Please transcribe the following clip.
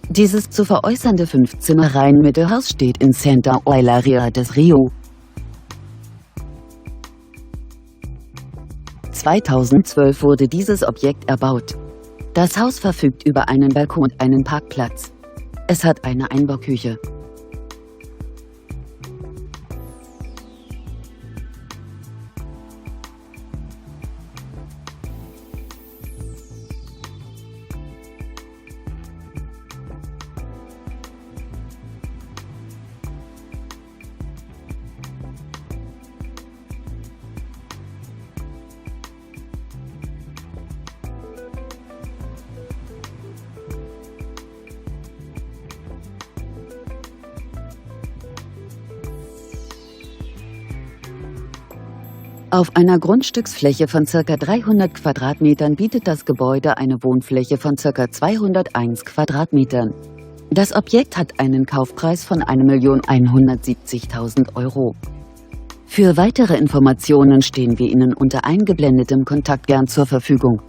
Dieses zu veräußernde 5-Zimmer-Reihenmittelhaus steht in Santa Eulalia del Rio. 2012 wurde dieses Objekt erbaut. Das Haus verfügt über einen Balkon und einen Parkplatz. Es hat eine Einbauküche. Auf einer Grundstücksfläche von ca. 300 Quadratmetern bietet das Gebäude eine Wohnfläche von ca. 201 Quadratmetern. Das Objekt hat einen Kaufpreis von 1.170.000 Euro. Für weitere Informationen stehen wir Ihnen unter eingeblendetem Kontakt gern zur Verfügung.